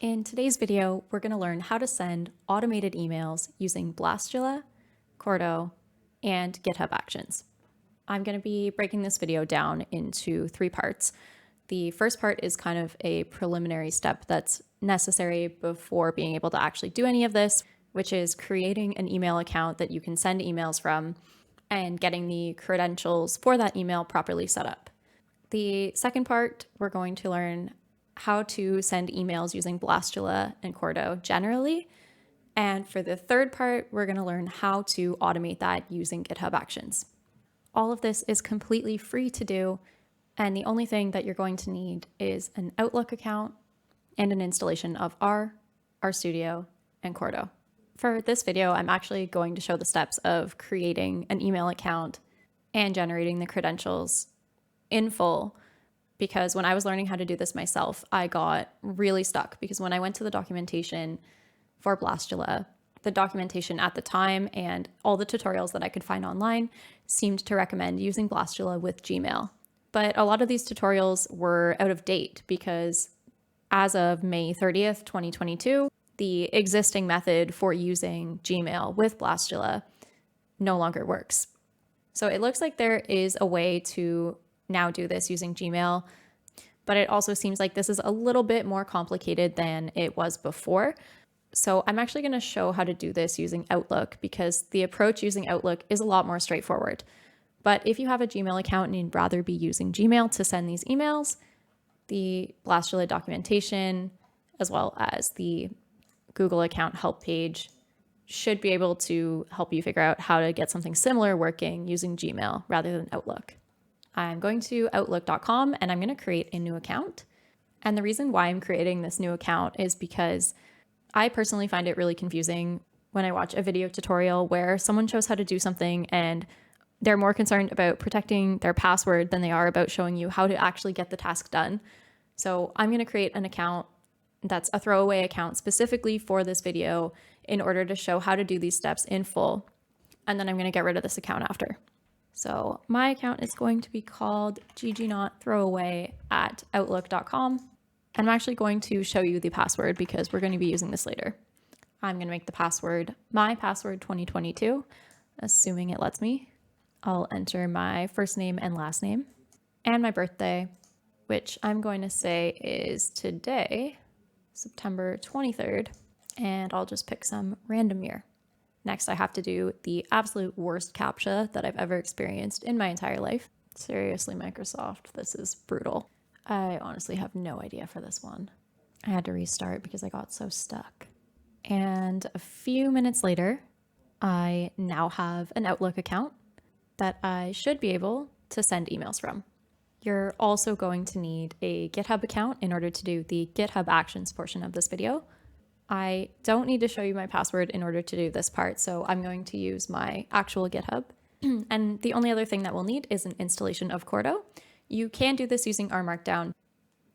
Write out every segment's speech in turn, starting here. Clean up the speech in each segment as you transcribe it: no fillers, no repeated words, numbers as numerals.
In today's video, we're going to learn how to send automated emails using Blastula, Quarto, and GitHub Actions. I'm going to be breaking this video down into 3 parts. The first part is kind of a preliminary step that's necessary before being able to actually do any of this, which is creating an email account that you can send emails from and getting the credentials for that email properly set up. The second part, we're going to learn how to send emails using Blastula and Quarto generally. And for the third part, we're going to learn how to automate that using GitHub Actions. All of this is completely free to do, and the only thing that you're going to need is an Outlook account and an installation of R, RStudio, and Quarto. For this video, I'm actually going to show the steps of creating an email account and generating the credentials in full, because when I was learning how to do this myself, I got really stuck because when I went to the documentation for Blastula, the documentation at the time and all the tutorials that I could find online seemed to recommend using Blastula with Gmail. But a lot of these tutorials were out of date because as of May 30th, 2022, the existing method for using Gmail with Blastula no longer works. So it looks like there is a way to now do this using Gmail, but it also seems like this is a little bit more complicated than it was before. So I'm actually going to show how to do this using Outlook because the approach using Outlook is a lot more straightforward. But if you have a Gmail account and you'd rather be using Gmail to send these emails, the Blastula documentation, as well as the Google account help page, should be able to help you figure out how to get something similar working using Gmail rather than Outlook. I'm going to outlook.com and I'm going to create a new account. And the reason why I'm creating this new account is because I personally find it really confusing when I watch a video tutorial where someone shows how to do something and they're more concerned about protecting their password than they are about showing you how to actually get the task done. So I'm going to create an account that's a throwaway account specifically for this video in order to show how to do these steps in full. And then I'm going to get rid of this account after. So my account is going to be called ggnotthrowaway@outlook.com. And I'm actually going to show you the password because we're going to be using this later. I'm going to make the password my password 2022, assuming it lets me. I'll enter my first name and last name and my birthday, which I'm going to say is today, September 23rd, and I'll just pick some random year. Next, I have to do the absolute worst CAPTCHA that I've ever experienced in my entire life. Seriously, Microsoft, this is brutal. I honestly have no idea for this one. I had to restart because I got so stuck. And a few minutes later, I now have an Outlook account that I should be able to send emails from. You're also going to need a GitHub account in order to do the GitHub Actions portion of this video. I don't need to show you my password in order to do this part, so I'm going to use my actual GitHub. And the only other thing that we'll need is an installation of Quarto. You can do this using R Markdown,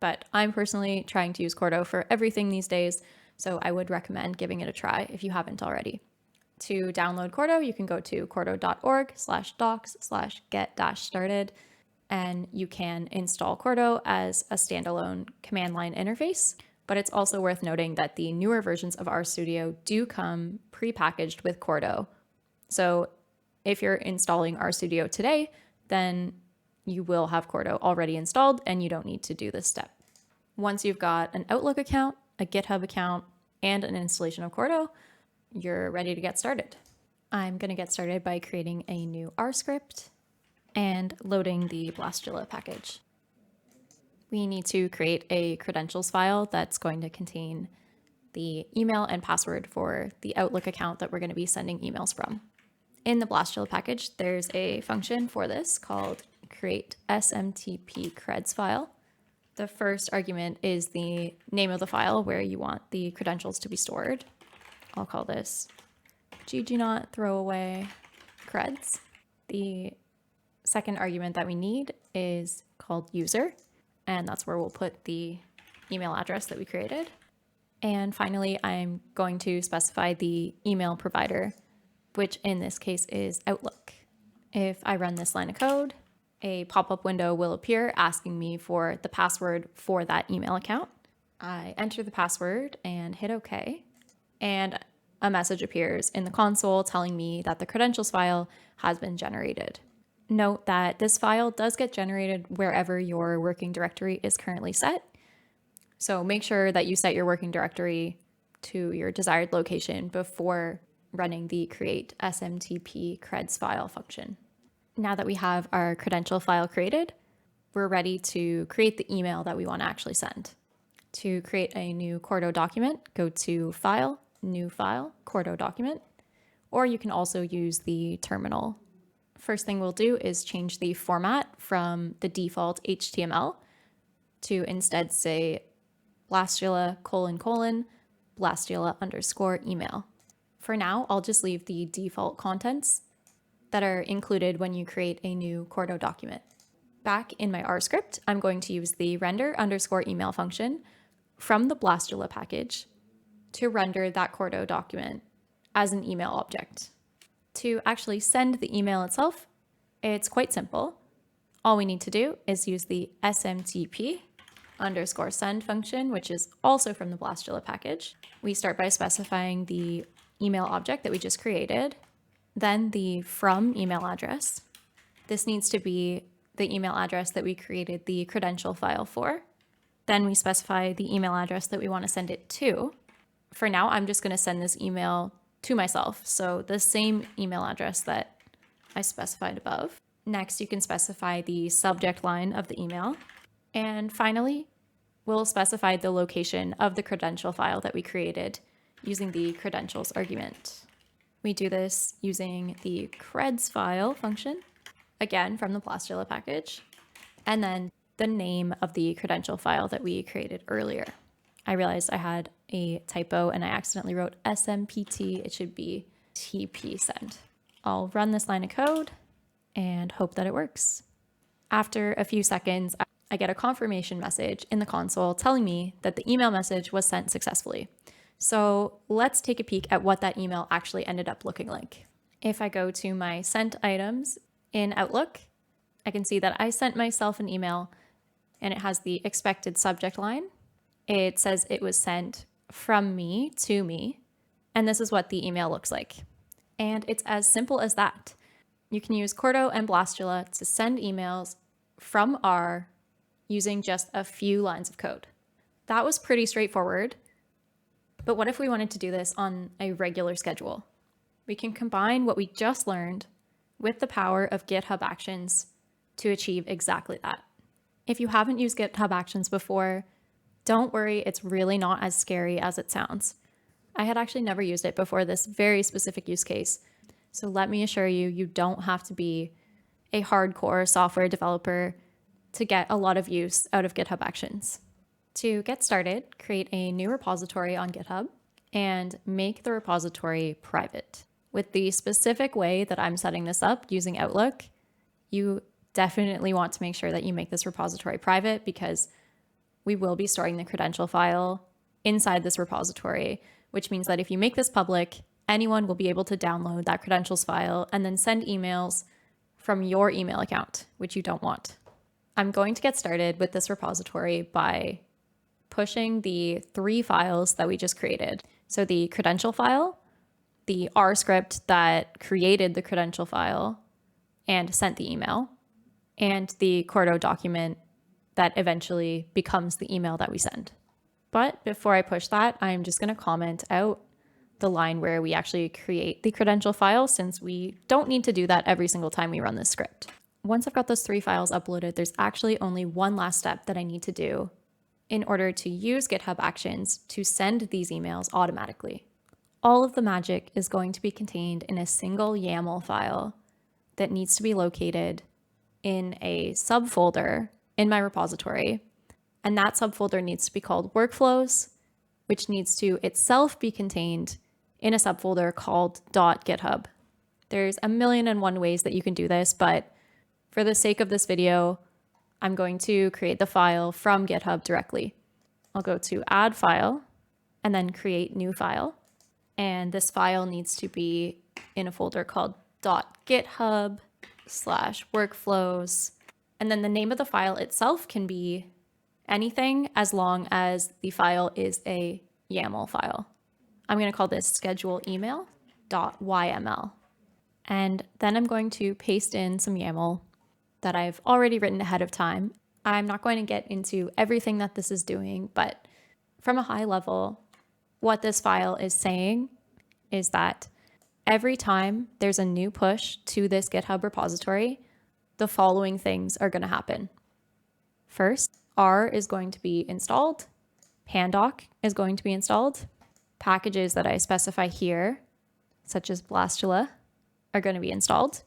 but I'm personally trying to use Quarto for everything these days, so I would recommend giving it a try if you haven't already. To download Quarto, you can go to quarto.org/docs/get-started, and you can install Quarto as a standalone command line interface. But it's also worth noting that the newer versions of RStudio do come pre-packaged with Quarto. So if you're installing RStudio today, then you will have Quarto already installed and you don't need to do this step. Once you've got an Outlook account, a GitHub account, and an installation of Quarto, you're ready to get started. I'm going to get started by creating a new R script and loading the Blastula package. We need to create a credentials file that's going to contain the email and password for the Outlook account that we're going to be sending emails from. In the Blastula package, there's a function for this called create smtp creds file. The first argument is the name of the file where you want the credentials to be stored. I'll call this ggnotthrowaway creds. The second argument that we need is called user, and that's where we'll put the email address that we created. And finally, I'm going to specify the email provider, which in this case is Outlook. If I run this line of code, a pop-up window will appear asking me for the password for that email account. I enter the password and hit OK. And a message appears in the console telling me that the credentials file has been generated. Note that this file does get generated wherever your working directory is currently set. So make sure that you set your working directory to your desired location before running the create smtp creds file function. Now that we have our credential file created, we're ready to create the email that we want to actually send. To create a new Quarto document, go to File, New File, Quarto document, or you can also use the terminal. First thing we'll do is change the format from the default HTML to instead say blastula : blastula _ email. For now, I'll just leave the default contents that are included when you create a new Quarto document. Back in my R script, I'm going to use the render _ email function from the blastula package to render that Quarto document as an email object. To actually send the email itself, it's quite simple. All we need to do is use the smtp _ send function, which is also from the blastula package. We start by specifying the email object that we just created, then the from email address. This needs to be the email address that we created the credential file for. Then we specify the email address that we want to send it to. For now, I'm just going to send this email to myself, so the same email address that I specified above. Next, you can specify the subject line of the email. And finally, we'll specify the location of the credential file that we created using the credentials argument. We do this using the creds file function, again from the blastula package, and then the name of the credential file that we created earlier. I realized I had a typo and I accidentally wrote SMPT. It should be TP send. I'll run this line of code and hope that it works. After a few seconds, I get a confirmation message in the console telling me that the email message was sent successfully. So let's take a peek at what that email actually ended up looking like. If I go to my sent items in Outlook, I can see that I sent myself an email and it has the expected subject line. It says it was sent from me to me, and this is what the email looks like. And it's as simple as that. You can use Quarto and blastula to send emails from R using just a few lines of code. That was pretty straightforward, but what if we wanted to do this on a regular schedule? We can combine what we just learned with the power of GitHub Actions to achieve exactly that. If you haven't used GitHub Actions before, don't worry, it's really not as scary as it sounds. I had actually never used it before this very specific use case, so let me assure you, you don't have to be a hardcore software developer to get a lot of use out of GitHub Actions. To get started, create a new repository on GitHub and make the repository private. With the specific way that I'm setting this up using Outlook, you definitely want to make sure that you make this repository private because we will be storing the credential file inside this repository, which means that if you make this public, anyone will be able to download that credentials file and then send emails from your email account, which you don't want. I'm going to get started with this repository by pushing the 3 files that we just created. So the credential file, the R script that created the credential file and sent the email, and the Quarto document that eventually becomes the email that we send. But before I push that, I'm just going to comment out the line where we actually create the credential file, since we don't need to do that every single time we run this script. Once I've got those 3 files uploaded, there's actually only one last step that I need to do in order to use GitHub Actions to send these emails automatically. All of the magic is going to be contained in a single YAML file that needs to be located in a subfolder in my repository. And that subfolder needs to be called workflows, which needs to itself be contained in a subfolder called .github. There's a million and one ways that you can do this, but for the sake of this video, I'm going to create the file from GitHub directly. I'll go to add file and then create new file. And this file needs to be in a folder called .github/workflows. And then the name of the file itself can be anything as long as the file is a YAML file. I'm going to call this schedule email.yml. And then I'm going to paste in some YAML that I've already written ahead of time. I'm not going to get into everything that this is doing, but from a high level, what this file is saying is that every time there's a new push to this GitHub repository, the following things are going to happen. First, R is going to be installed, pandoc is going to be installed, packages that I specify here, such as blastula, are going to be installed.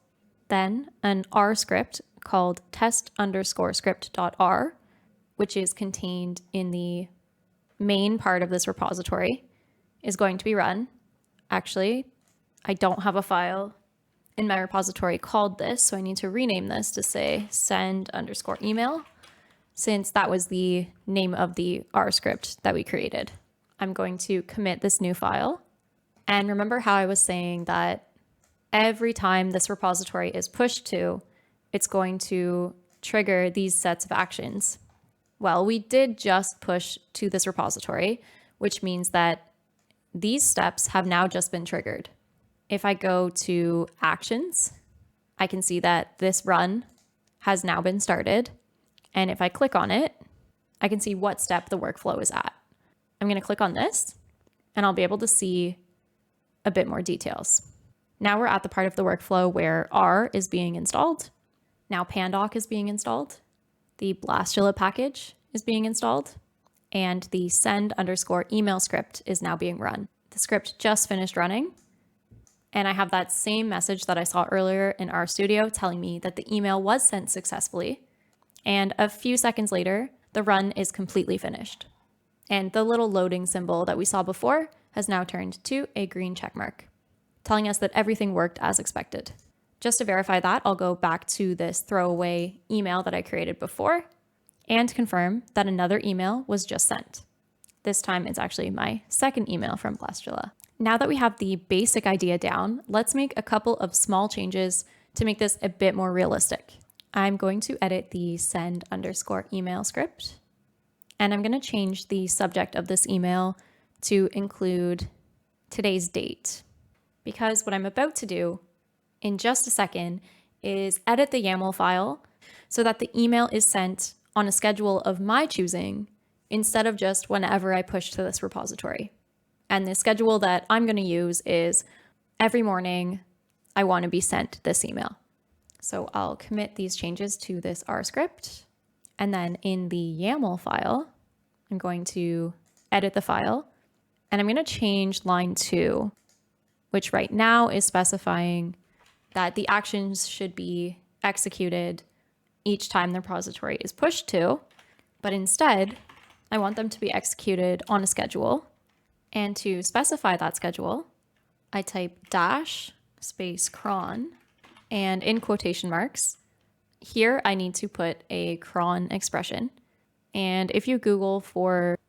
Then an R script called test_script.r, which is contained in the main part of this repository, is going to be run. Actually, I don't have a file in my repository called this, so I need to rename this to say send_email, since that was the name of the R script that we created. I'm going to commit this new file. And remember how I was saying that every time this repository is pushed to, it's going to trigger these sets of actions. Well, we did just push to this repository, which means that these steps have now just been triggered. If I go to Actions, I can see that this run has now been started. And if I click on it, I can see what step the workflow is at. I'm going to click on this, and I'll be able to see a bit more details. Now we're at the part of the workflow where R is being installed. Now pandoc is being installed. The blastula package is being installed. And the send_email script is now being run. The script just finished running. And I have that same message that I saw earlier in RStudio telling me that the email was sent successfully. And a few seconds later, the run is completely finished. And the little loading symbol that we saw before has now turned to a green check mark, telling us that everything worked as expected. Just to verify that, I'll go back to this throwaway email that I created before and confirm that another email was just sent. This time it's actually my second email from blastula. Now that we have the basic idea down, let's make a couple of small changes to make this a bit more realistic. I'm going to edit the send_email script, and I'm going to change the subject of this email to include today's date, because what I'm about to do in just a second is edit the YAML file so that the email is sent on a schedule of my choosing instead of just whenever I push to this repository. And the schedule that I'm going to use is every morning I want to be sent this email. So I'll commit these changes to this R script. And then in the YAML file, I'm going to edit the file. And I'm going to change line 2, which right now is specifying that the actions should be executed each time the repository is pushed to. But instead, I want them to be executed on a schedule. And to specify that schedule, I type --cron, and in quotation marks, here I need to put a cron expression. And if you Google for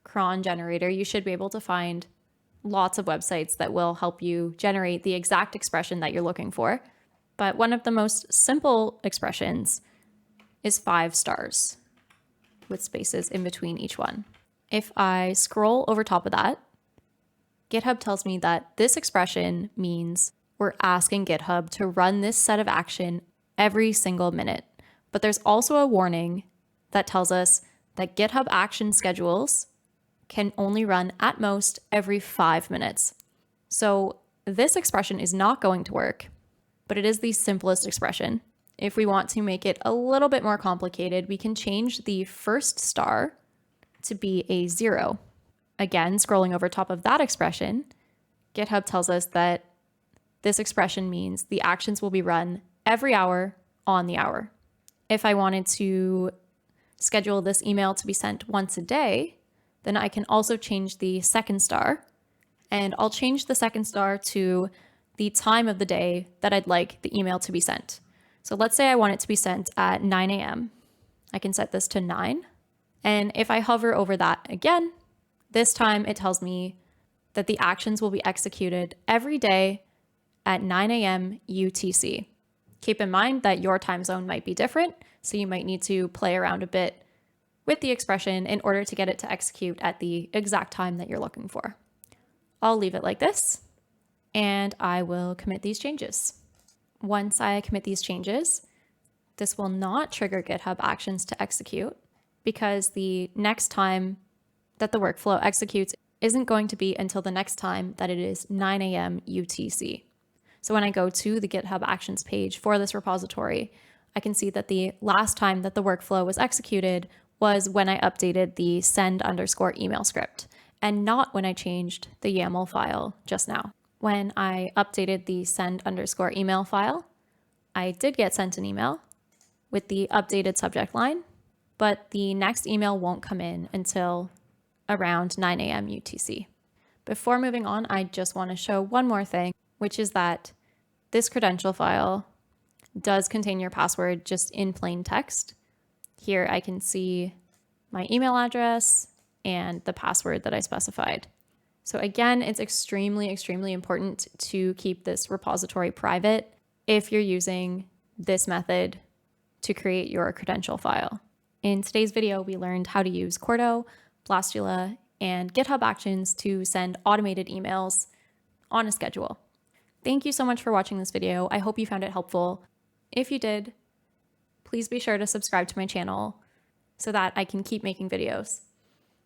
cron generator, you should be able to find lots of websites that will help you generate the exact expression that you're looking for. But one of the most simple expressions is 5 stars with spaces in between each one. If I scroll over top of that, GitHub tells me that this expression means we're asking GitHub to run this set of action every single minute. But there's also a warning that tells us that GitHub action schedules can only run at most every 5 minutes. So this expression is not going to work, but it is the simplest expression. If we want to make it a little bit more complicated, we can change the first star to be a 0. Again, scrolling over top of that expression, GitHub tells us that this expression means the actions will be run every hour on the hour. If I wanted to schedule this email to be sent once a day, then I can also change the second star, and I'll change the second star to the time of the day that I'd like the email to be sent. So let's say I want it to be sent at 9 a.m. I can set this to 9. And if I hover over that again, this time it tells me that the actions will be executed every day at 9 a.m. UTC. Keep in mind that your time zone might be different, so you might need to play around a bit with the expression in order to get it to execute at the exact time that you're looking for. I'll leave it like this, and I will commit these changes. Once I commit these changes, this will not trigger GitHub Actions to execute because the next time that the workflow executes isn't going to be until the next time that it is 9 a.m. UTC. So when I go to the GitHub Actions page for this repository, I can see that the last time that the workflow was executed was when I updated the send_email script and not when I changed the YAML file just now. When I updated the send_email file, I did get sent an email with the updated subject line, but the next email won't come in until around 9 a.m. UTC. Before moving on, I just want to show one more thing, which is that this credential file does contain your password just in plain text. Here I can see my email address and the password that I specified. So again, it's extremely, extremely important to keep this repository private if you're using this method to create your credential file. In today's video, we learned how to use Quarto, blastula, and GitHub Actions to send automated emails on a schedule. Thank you so much for watching this video. I hope you found it helpful. If you did, please be sure to subscribe to my channel so that I can keep making videos.